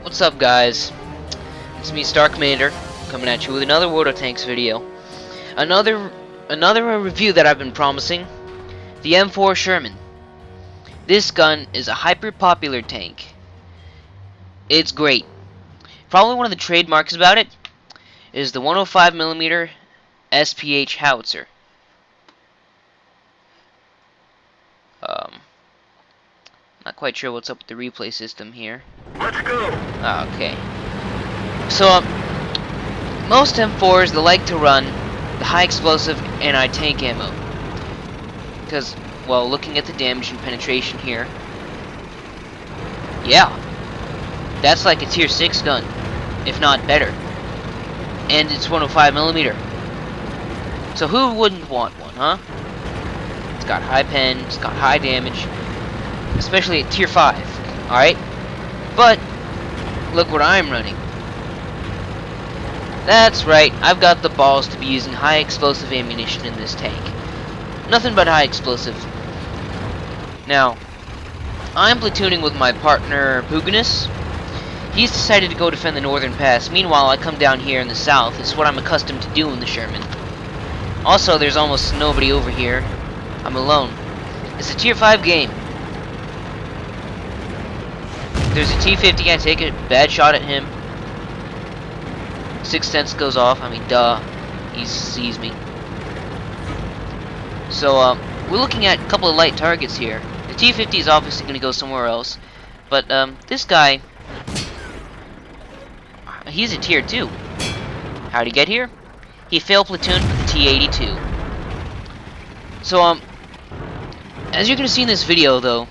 What's up, guys? It's me, Star Commander, coming at you with another World of Tanks video. Another review that I've been promising. The M4 Sherman. This gun is a hyper popular tank. It's great. Probably one of the trademarks about it is the 105mm SPH howitzer. Not quite sure what's up with the replay system here. Let's go. Okay. So, most M4s, they like to run the high explosive anti-tank ammo. Because, well, looking at the damage and penetration here, yeah, that's like a tier 6 gun, if not better. And it's 105mm. So who wouldn't want one, huh? It's got high pen, it's got high damage, especially at tier 5, alright? But, look what I'm running. That's right, I've got the balls to be using high explosive ammunition in this tank. Nothing but high explosive. Now, I'm platooning with my partner, Puginus. He's decided to go defend the northern pass. Meanwhile, I come down here in the south. It's what I'm accustomed to do in the Sherman. Also, there's almost nobody over here. I'm alone. It's a tier 5 game. There's a T-50, I take a bad shot at him. Sixth Sense goes off, I mean, duh. He sees me. So, we're looking at a couple of light targets here. The T-50 is obviously going to go somewhere else. But, this guy, he's a tier 2. How'd he get here? He failed platoon with the T-82. So, as you're going to see in this video, though,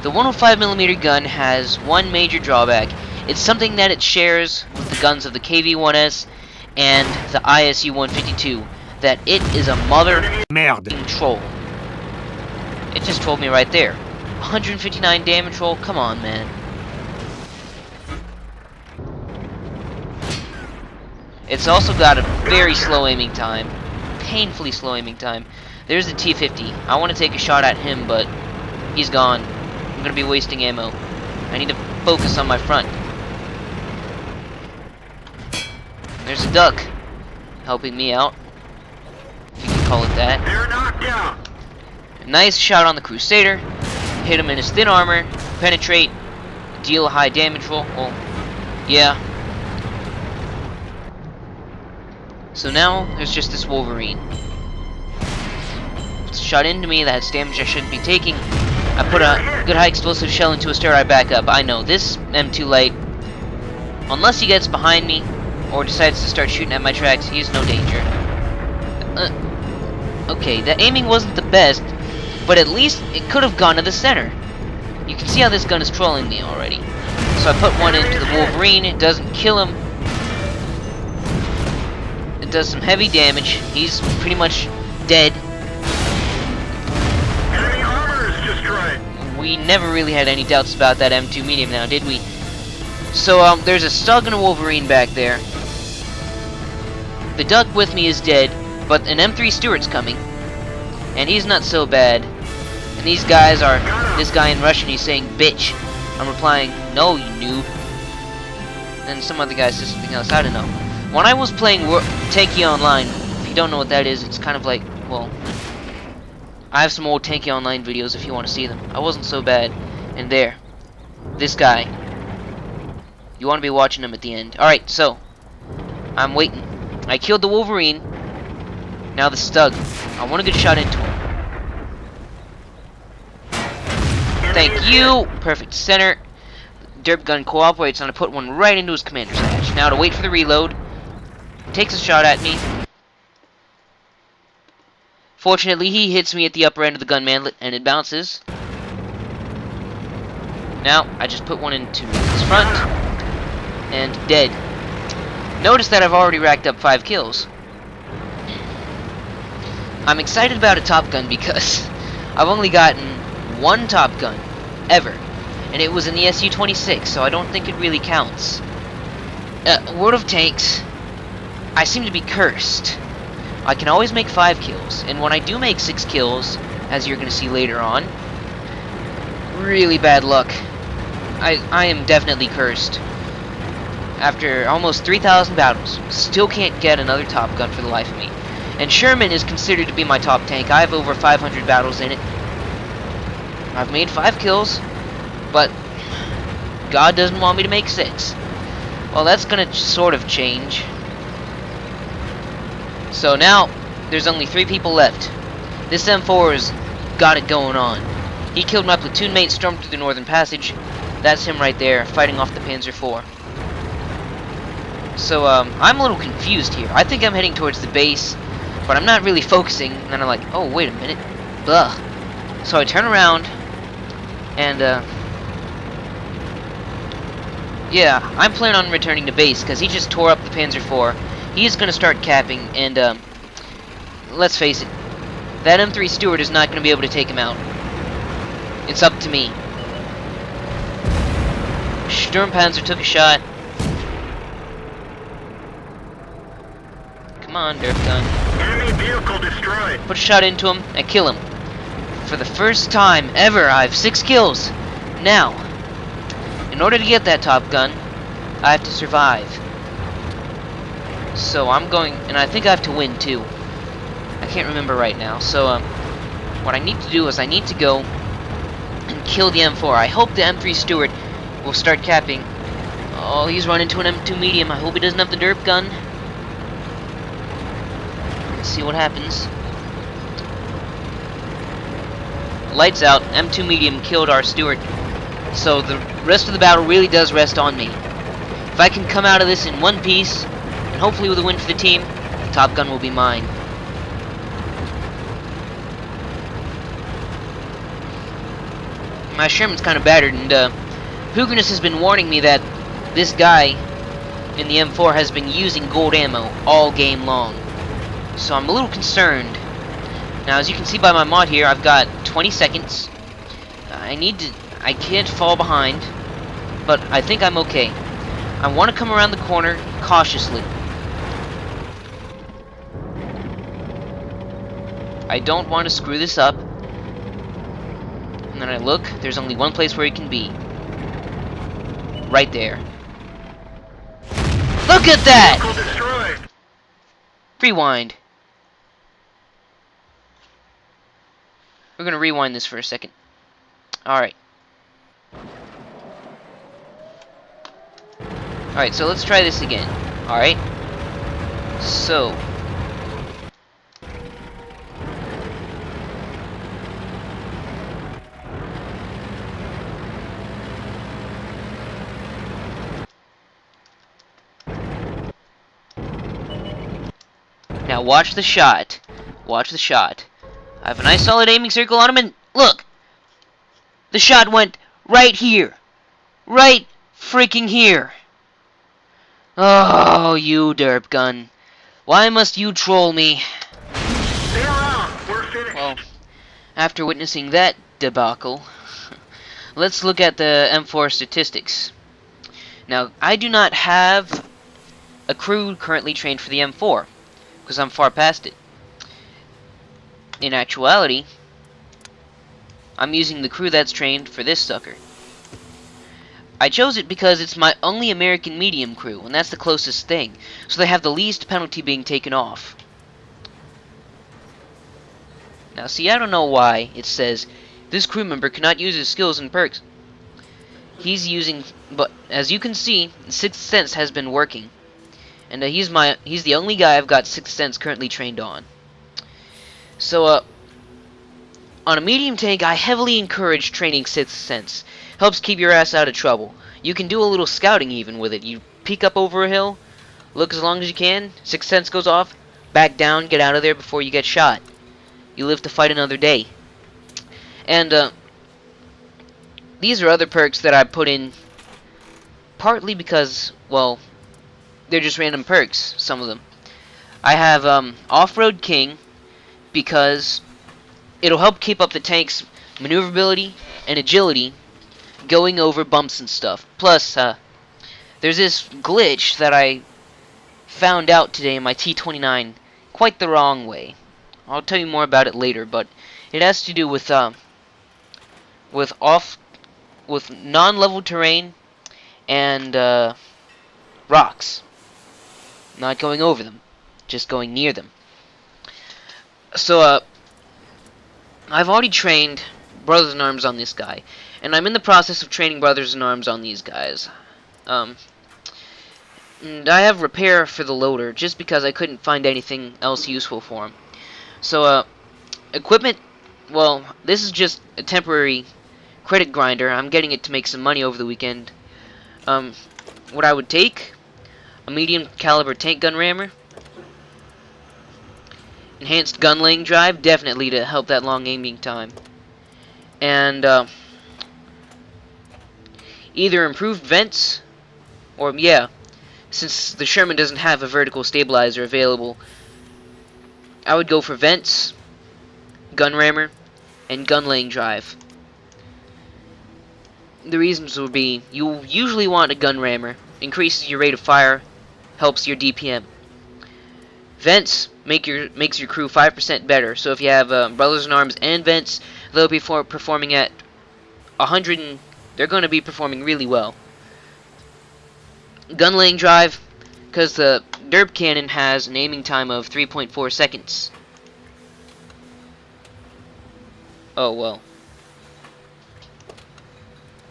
the 105mm gun has one major drawback. It's something that it shares with the guns of the KV-1S and the ISU-152, that it is a mother troll. It just trolled me right there. 159 damage roll? Come on, man. It's also got a very slow aiming time. Painfully slow aiming time. There's the T-50. I want to take a shot at him, but he's gone. I'm going to be wasting ammo. I need to focus on my front. There's a duck helping me out, if you can call it that. They're knocked out. Nice shot on the Crusader. Hit him in his thin armor. Penetrate. Deal a high damage roll. Well, yeah. So now there's just this Wolverine. It's shot into me. That's damage I shouldn't be taking. I put a good high explosive shell into a stir. I back up. I know this M2 light, unless he gets behind me or decides to start shooting at my tracks, he is no danger. Okay, the aiming wasn't the best, but at least it could have gone to the center. You can see how this gun is trolling me already. So I put one into the Wolverine. It doesn't kill him. It does some heavy damage. He's pretty much dead. Enemy armor is destroyed. We never really had any doubts about that M2 medium now, did we? So, there's a Stug and a Wolverine back there. The duck with me is dead, but an M3 Stewart's coming. And he's not so bad. And these guys are... This guy in Russian, he's saying, bitch. I'm replying, no, you noob. And some other guy says something else, I don't know. When I was playing Tanky Online, if you don't know what that is, it's kind of like, well... I have some old Tanky Online videos if you want to see them. I wasn't so bad. And there. This guy. You want to be watching him at the end. Alright, so. I'm waiting. I killed the Wolverine. Now the Stug. I want a good shot into him. Thank you. Perfect center. Derp gun cooperates, and I put one right into his commander's hatch. Now to wait for the reload. Takes a shot at me. Fortunately, he hits me at the upper end of the gun manlet, and it bounces. Now, I just put one into his front, and dead. Notice that I've already racked up 5 kills. I'm excited about a Top Gun because I've only gotten one Top Gun, ever. And it was in the SU-26, so I don't think it really counts. World of Tanks, I seem to be cursed. I can always make 5 kills, and when I do make 6 kills, as you're going to see later on, really bad luck. I am definitely cursed. After almost 3,000 battles, still can't get another Top Gun for the life of me. And Sherman is considered to be my top tank. I have over 500 battles in it. I've made 5 kills, but God doesn't want me to make 6. Well, that's gonna sort of change. So now, there's only 3 people left. This M4 has got it going on. He killed my platoon mate, stormed through the Northern Passage. That's him right there, fighting off the Panzer IV. So, I'm a little confused here. I think I'm heading towards the base, but I'm not really focusing, and then I'm like, oh, wait a minute. Blah. So I turn around, and, yeah, I'm planning on returning to base, because he just tore up the Panzer IV. He's going to start capping, and, let's face it, that M3 Stuart is not going to be able to take him out. It's up to me. Sturmpanzer took a shot. Come on, derpgun. Enemy vehicle destroyed. Put a shot into him and kill him. For the first time ever, I have 6 kills. Now, in order to get that Top Gun, I have to survive. So I'm going, and I think I have to win too. I can't remember right now. So what I need to do is I need to go and kill the M4. I hope the M3 Stuart will start capping. Oh, he's run into an M2 medium. I hope he doesn't have the derp gun. Let's see what happens. Lights out. M2 medium killed our Stuart. So the rest of the battle really does rest on me. If I can come out of this in one piece, and hopefully with a win for the team, the Top Gun will be mine. My Sherman's kind of battered, and Hoogness has been warning me that this guy in the M4 has been using gold ammo all game long. So I'm a little concerned. Now, as you can see by my mod here, I've got 20 seconds. I can't fall behind, but I think I'm okay. I want to come around the corner cautiously. I don't want to screw this up. And then I look, there's only one place where he can be. Right there. Look at that! Vehicle destroyed. Rewind. We're gonna rewind this for a second. Alright. Alright, so let's try this again. Alright. So. Now watch the shot. Watch the shot. I have a nice solid aiming circle on him, and look! The shot went right here. Right freaking here. Oh, you derp gun. Why must you troll me? Stay around. We're finished. Well, after witnessing that debacle, let's look at the M4 statistics. Now, I do not have a crew currently trained for the M4, because I'm far past it. In actuality, I'm using the crew that's trained for this sucker. I chose it because it's my only American medium crew, and that's the closest thing, so they have the least penalty being taken off. Now see, I don't know why it says this crew member cannot use his skills and perks. He's using, but as you can see, Sixth Sense has been working, and he's the only guy I've got Sixth Sense currently trained on. So on a medium tank, I heavily encourage training Sixth Sense. Helps keep your ass out of trouble. You can do a little scouting even with it. You peek up over a hill, look as long as you can, Sixth Sense goes off, back down, get out of there before you get shot. You live to fight another day. And these are other perks that I put in partly because, well, they're just random perks, some of them. I have Off-Road King because it'll help keep up the tank's maneuverability and agility going over bumps and stuff. Plus, there's this glitch that I found out today in my T29 quite the wrong way. I'll tell you more about it later, but it has to do with non-level terrain and rocks. Not going over them, just going near them. So I've already trained Brothers in Arms on this guy, and I'm in the process of training Brothers in Arms on these guys. And I have repair for the loader just because I couldn't find anything else useful for him. So equipment, well, this is just a temporary credit grinder. I'm getting it to make some money over the weekend. What I would take: a medium caliber tank gun rammer, enhanced gun laying drive, definitely to help that long aiming time, and either improved vents, or since the Sherman doesn't have a vertical stabilizer available, I would go for vents, gun rammer, and gun laying drive. The reasons would be: you usually want a gun rammer, increases your rate of fire, helps your DPM. Vents makes your crew 5% better. So if you have Brothers in Arms and vents, they'll be performing at 100, and they're going to be performing really well. Gun laying drive, because the Derp cannon has an aiming time of 3.4 seconds. Oh well.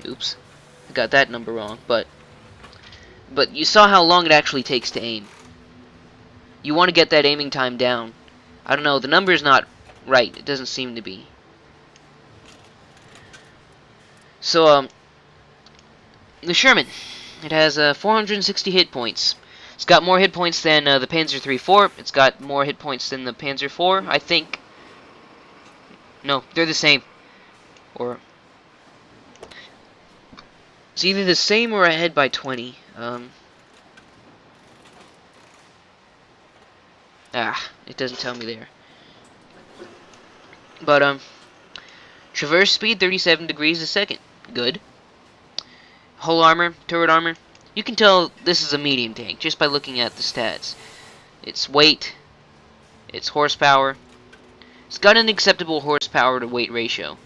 Oops, I got that number wrong. But you saw how long it actually takes to aim. You want to get that aiming time down. I don't know, the number is not right. It doesn't seem to be. So, the Sherman, it has 460 hit points. It's got more hit points than the Panzer III-4. It's got more hit points than the Panzer IV, I think. No, they're the same. Or it's either the same or ahead by 20. It doesn't tell me there. But, traverse speed, 37 degrees a second. Good. Hull armor, turret armor. You can tell this is a medium tank just by looking at the stats. Its weight, its horsepower. It's got an acceptable horsepower to weight ratio.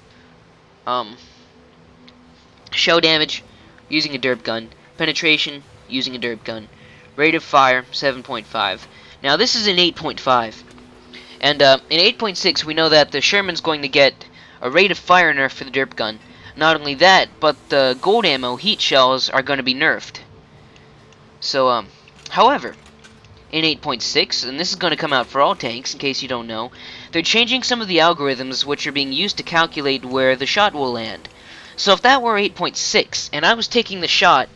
Shell damage, using a derp gun. Penetration, using a derp gun. Rate of fire, 7.5. Now this is an 8.5. And in 8.6 we know that the Sherman's going to get a rate of fire nerf for the derp gun. Not only that, but the gold ammo heat shells are going to be nerfed. So, however, in 8.6, and this is going to come out for all tanks in case you don't know, they're changing some of the algorithms which are being used to calculate where the shot will land. So if that were 8.6, and I was taking the shot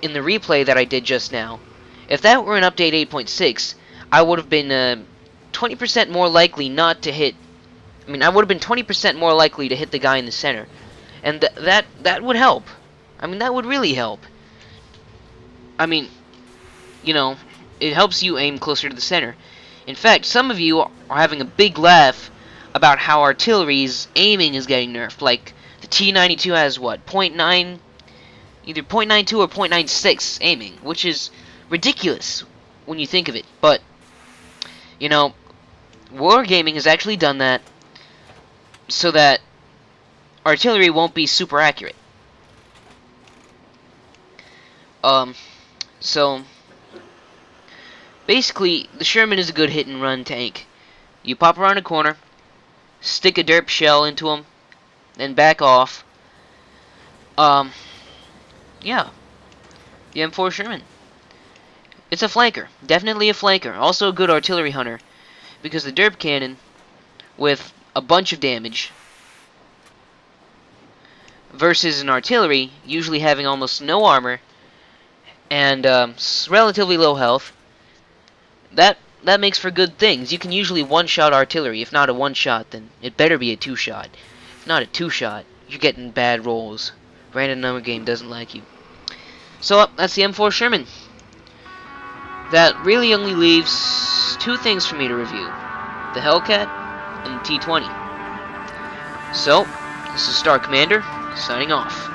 in the replay that I did just now, if that were an update 8.6, I would have been 20% more likely not to hit. I mean, I would have been 20% more likely to hit the guy in the center, and that would help. I mean, that would really help. I mean, you know, it helps you aim closer to the center. In fact, some of you are having a big laugh about how artillery's aiming is getting nerfed. Like the T92 has what, either 0.92 or 0.96 aiming, which is ridiculous when you think of it. But you know, Wargaming has actually done that so that artillery won't be super accurate. So basically, the Sherman is a good hit and run tank. You pop around a corner, stick a derp shell into him, then back off. Yeah, the M4 Sherman. It's a flanker, definitely a flanker. Also a good artillery hunter, because the derp cannon, with a bunch of damage, versus an artillery usually having almost no armor and relatively low health, that makes for good things. You can usually one-shot artillery. If not a one-shot, then it better be a two-shot. If not a two-shot, you're getting bad rolls. Random number game doesn't like you. So that's the M4 Sherman. That really only leaves two things for me to review: the Hellcat and the T20. So this is Star Commander signing off.